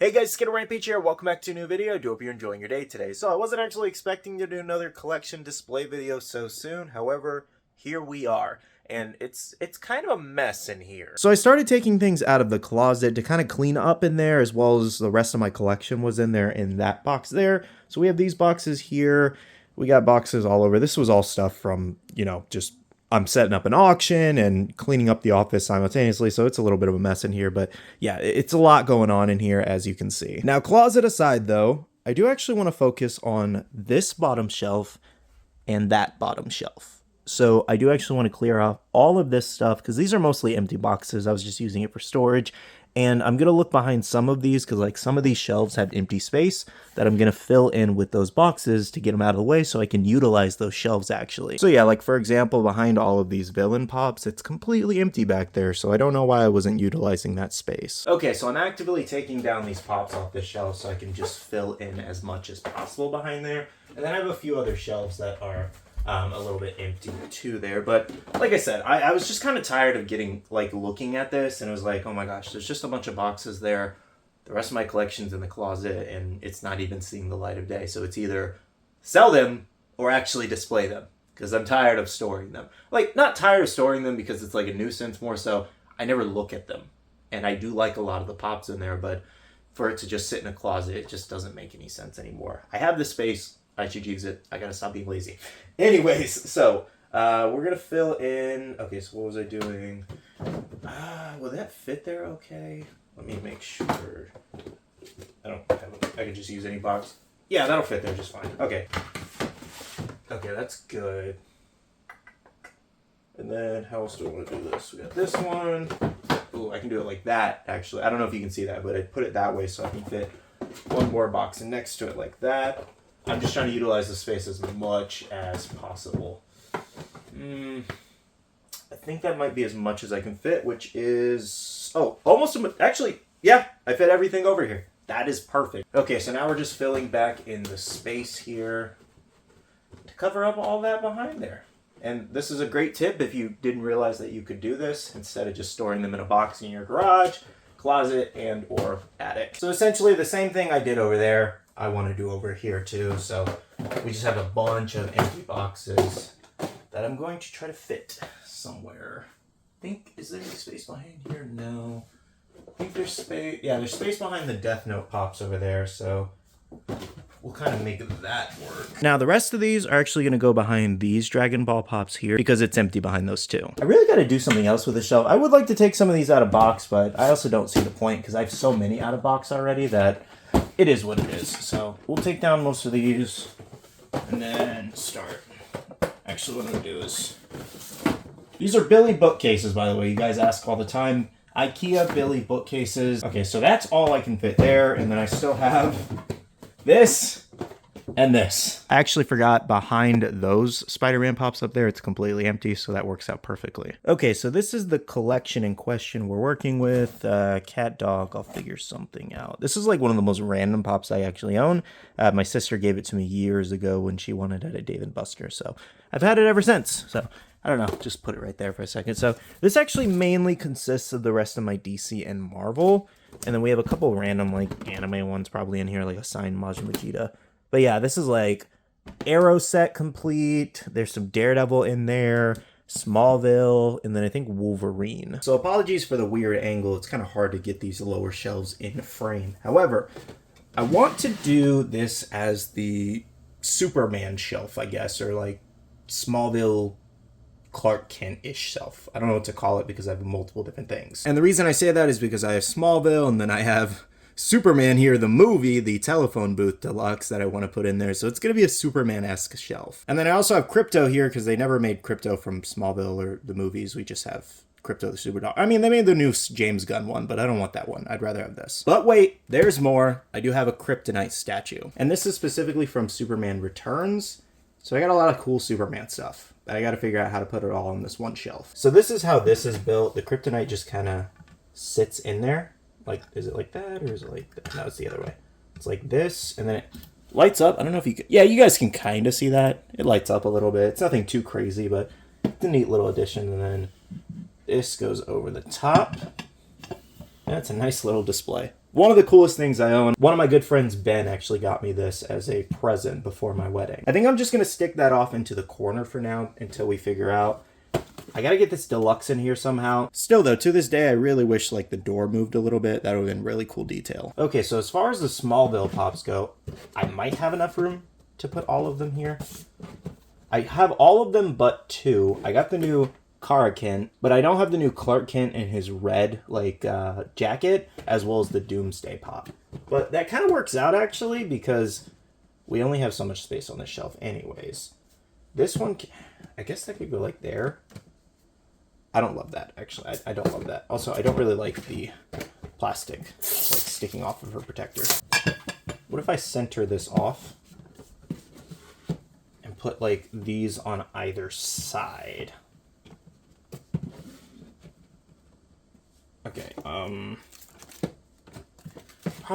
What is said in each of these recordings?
Hey guys, Skittlerampage here. Welcome back to a new video. I do hope you're enjoying your day today. So I wasn't actually expecting to do another collection display video so soon. However, here we are. And it's kind of a mess in here. So I started taking things out of the closet to kind of clean up in there, as well as the rest of my collection was in there in that box there. So we have these boxes here. We got boxes all over. This was all stuff from, just I'm setting up an auction and cleaning up the office simultaneously, so it's a little bit of a mess in here, but yeah, it's a lot going on in here, as you can see. Now, closet aside, though, I do actually want to focus on this bottom shelf and that bottom shelf. So I do actually want to clear off all of this stuff, because these are mostly empty boxes. I was just using it for storage. And I'm going to look behind some of these, because like some of these shelves have empty space that I'm going to fill in with those boxes to get them out of the way so I can utilize those shelves actually. So yeah, like for example, behind all of these villain pops, it's completely empty back there. So I don't know why I wasn't utilizing that space. Okay, so I'm actively taking down these pops off the shelf so I can just fill in as much as possible behind there. And then I have a few other shelves that are a little bit empty too there, but like I said, I was just kind of tired of looking at this, and it was like, oh my gosh, there's just a bunch of boxes there. The rest of my collection's in the closet, and it's not even seeing the light of day. So it's either sell them or actually display them, because I'm tired of storing them. Like, not tired of storing them because it's like a nuisance, more so I never look at them, and I do like a lot of the pops in there, but for it to just sit in a closet, it just doesn't make any sense anymore. I have the space. I should use it. I gotta stop being lazy. Anyways, so we're gonna fill in. Okay, so what was I doing? Will that fit there? Okay, let me make sure. I can just use any box. Yeah, that'll fit there just fine. Okay. Okay, that's good. And then how else do I want to do this? We got this one. Ooh, I can do it like that. Actually, I don't know if you can see that, but I put it that way so I can fit one more box in next to it like that. I'm just trying to utilize the space as much as possible. I think that might be as much as I can fit, which is... Oh, almost... Actually, yeah, I fit everything over here. That is perfect. Okay, so now we're just filling back in the space here to cover up all that behind there. And this is a great tip if you didn't realize that you could do this instead of just storing them in a box in your garage, closet, and or attic. So essentially the same thing I did over there, I want to do over here too. So we just have a bunch of empty boxes that I'm going to try to fit somewhere. Is there any space behind here? No. I think there's space. Yeah, there's space behind the Death Note pops over there. So we'll kind of make that work. Now the rest of these are actually going to go behind these Dragon Ball pops here because it's empty behind those two. I really got to do something else with the shelf. I would like to take some of these out of box, but I also don't see the point because I have so many out of box already that it is what it is. So we'll take down most of these and then start. Actually, what I'm going to do is... These are Billy bookcases, by the way. You guys ask all the time. IKEA Billy bookcases. Okay, so that's all I can fit there. And then I still have this and this. I actually forgot behind those Spider-Man pops up there, it's completely empty, so that works out perfectly. Okay, so this is the collection in question we're working with. Cat, dog, I'll figure something out. This is like one of the most random pops I actually own. My sister gave it to me years ago when she wanted it at Dave & Buster, so I've had it ever since. So I don't know, just put it right there for a second. So this actually mainly consists of the rest of my DC and Marvel, and then we have a couple random like anime ones probably in here, like a signed Majin Vegeta. But yeah, this is like Arrow set complete. There's some Daredevil in there, Smallville, and then I think Wolverine. So apologies for the weird angle. It's kind of hard to get these lower shelves in frame. However, I want to do this as the Superman shelf, I guess, or like Smallville Clark Kent-ish shelf. I don't know what to call it because I have multiple different things. And the reason I say that is because I have Smallville, and then I have Superman here, the movie, the telephone booth deluxe that I want to put in there. So it's going to be a Superman-esque shelf. And then I also have Crypto here because they never made Crypto from Smallville or the movies. We just have Crypto the Superdog. I mean, they made the new James Gunn one, but I don't want that one. I'd rather have this. But wait, there's more. I do have a Kryptonite statue. And this is specifically from Superman Returns. So I got a lot of cool Superman stuff. But I got to figure out how to put it all on this one shelf. So this is how this is built. The Kryptonite just kind of sits in there. Like, is it like that or is it like that? No, it's the other way. It's like this, and then it lights up. I don't know if you can... Yeah, you guys can kind of see that. It lights up a little bit. It's nothing too crazy, but it's a neat little addition. And then this goes over the top. That's a nice little display. One of the coolest things I own, one of my good friends, Ben, actually got me this as a present before my wedding. I think I'm just going to stick that off into the corner for now until we figure out. I got to get this deluxe in here somehow. Still though, to this day, I really wish like the door moved a little bit. That would have been really cool detail. Okay, so as far as the Smallville pops go, I might have enough room to put all of them here. I have all of them but 2. I got the new Kara Kent, but I don't have the new Clark Kent in his red jacket, as well as the Doomsday pop. But that kind of works out actually, because we only have so much space on this shelf anyways. This one, I guess that could go like there. I don't love that actually. I don't love that. Also, I don't really like the plastic like sticking off of her protector. What if I center this off and put like these on either side? Okay, problem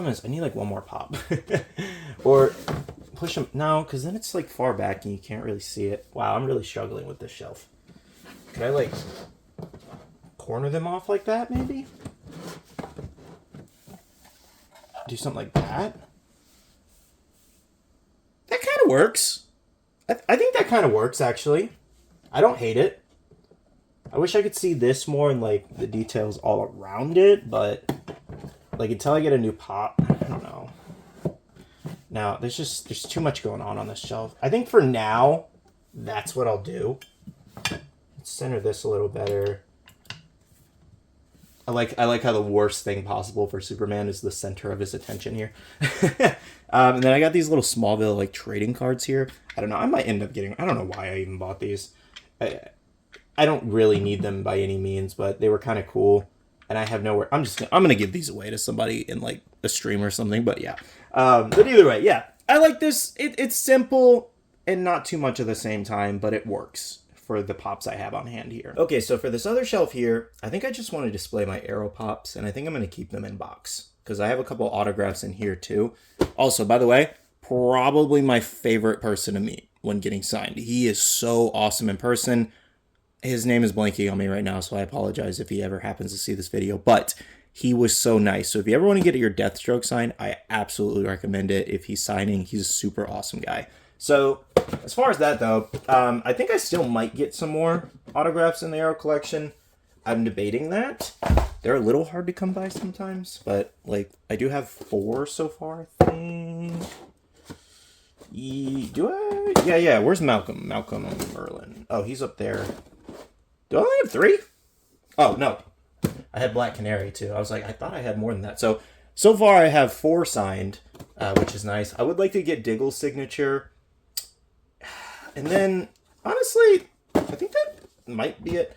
is I need like one more pop. Or push them, no, because then it's like far back and you can't really see it. Wow, I'm really struggling with this shelf. Could I like corner them off like that maybe? Do something like that? That kind of works. I think that kind of works actually. I don't hate it. I wish I could see this more and like the details all around it, but like until I get a new pop, I don't know. Now there's too much going on this shelf. I think for now, that's what I'll do. Let's center this a little better. I like how the worst thing possible for Superman is the center of his attention here. And then I got these little Smallville like trading cards here. I don't know. I might end up getting. I don't know why I even bought these. I don't really need them by any means, but they were kind of cool, and I have nowhere. I'm gonna give these away to somebody in like a stream or something. But yeah. But either way, yeah, I like this. It's simple and not too much at the same time, but it works for the pops I have on hand here. Okay, so for this other shelf here, I think I just want to display my Arrow pops, and I think I'm going to keep them in box because I have a couple autographs in here too. Also, by the way, probably my favorite person to meet when getting signed. He is so awesome in person. His name is blanking on me right now, so I apologize if he ever happens to see this video, but he was so nice. So if you ever want to get your Deathstroke signed, I absolutely recommend it. If he's signing, he's a super awesome guy. So as far as that though, I think I still might get some more autographs in the Arrow collection. I'm debating that. They're a little hard to come by sometimes, but like I do have 4 so far, I think. Do I? Yeah. Where's Malcolm? Malcolm Merlin. Oh, he's up there. Do I only have 3? Oh, no. I had Black Canary, too. I was like, I thought I had more than that. So far I have 4 signed, which is nice. I would like to get Diggle's signature. And then, honestly, I think that might be it.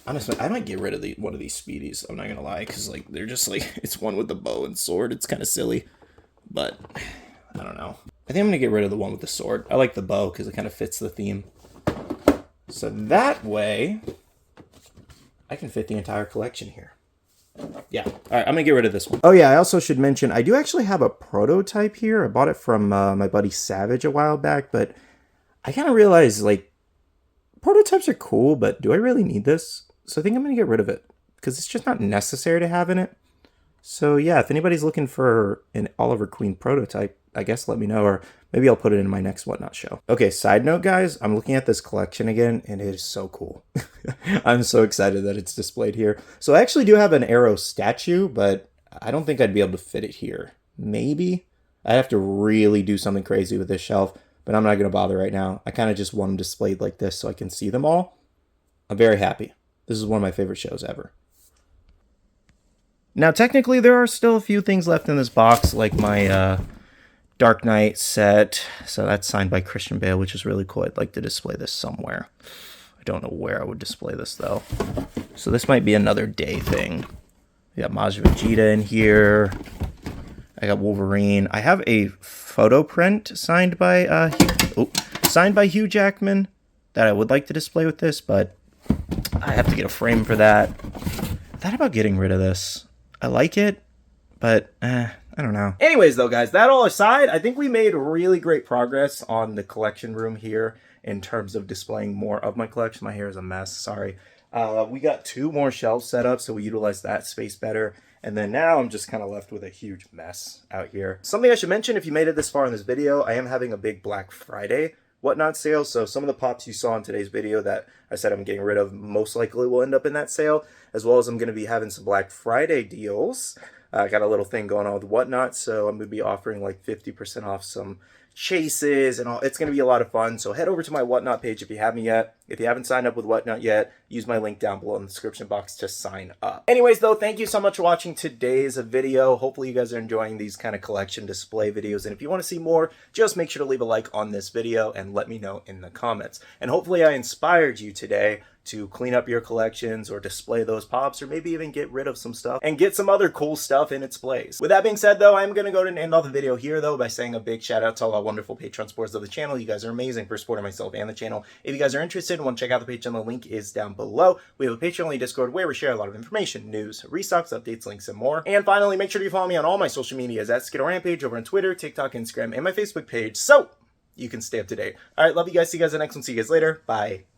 Honestly, I might get rid of one of these Speedies. I'm not going to lie, because like they're just like, it's one with the bow and sword. It's kind of silly. But, I don't know. I think I'm going to get rid of the one with the sword. I like the bow, because it kind of fits the theme. So that way, I can fit the entire collection here. Yeah. All right, I'm going to get rid of this one. Oh, yeah, I also should mention, I do actually have a prototype here. I bought it from my buddy Savage a while back, but I kind of realized, like, prototypes are cool, but do I really need this? So I think I'm going to get rid of it, because it's just not necessary to have in it. So, yeah, if anybody's looking for an Oliver Queen prototype, I guess let me know, or maybe I'll put it in my next Whatnot show. Okay, side note, guys, I'm looking at this collection again, and it is so cool. I'm so excited that it's displayed here. So I actually do have an Arrow statue, but I don't think I'd be able to fit it here. Maybe. I have to really do something crazy with this shelf, but I'm not going to bother right now. I kind of just want them displayed like this so I can see them all. I'm very happy. This is one of my favorite shows ever. Now, technically, there are still a few things left in this box, like my Dark Knight set. So that's signed by Christian Bale, which is really cool. I'd like to display this somewhere. I don't know where I would display this, though. So this might be another day thing. We got Maj Vegeta in here. I got Wolverine. I have a photo print signed by Hugh Jackman that I would like to display with this, but I have to get a frame for that. I thought about getting rid of this. I like it, but I don't know. Anyways, though, guys, that all aside, I think we made really great progress on the collection room here in terms of displaying more of my collection. My hair is a mess, sorry. We got 2 more shelves set up, so we utilized that space better. And then now I'm just kind of left with a huge mess out here. Something I should mention, if you made it this far in this video, I am having a big Black Friday whatnot sale. So some of the pops you saw in today's video that I said I'm getting rid of most likely will end up in that sale, as well as I'm going to be having some Black Friday deals. I got a little thing going on with whatnot, so I'm going to be offering like 50% off some chases and all. It's going to be a lot of fun. So head over to my whatnot page if you haven't yet. If you haven't signed up with whatnot yet, use my link down below in the description box to sign up. Anyways though, thank you so much for watching today's video. Hopefully you guys are enjoying these kind of collection display videos, and if you want to see more, just make sure to leave a like on this video and let me know in the comments. And hopefully I inspired you today to clean up your collections or display those pops, or maybe even get rid of some stuff and get some other cool stuff in its place. With that being said though, I'm going to go ahead and end off the video here though by saying a big shout out to all our wonderful Patreon supporters of the channel. You guys are amazing for supporting myself and the channel. If you guys are interested and want to check out the Patreon, the link is down below. We have a Patreon-only Discord where we share a lot of information, news, restocks, updates, links, and more. And finally, make sure to follow me on all my social medias at Skittlerampage over on Twitter, TikTok, Instagram, and my Facebook page, so you can stay up to date. All right, love you guys. See you guys in the next one. See you guys later. Bye.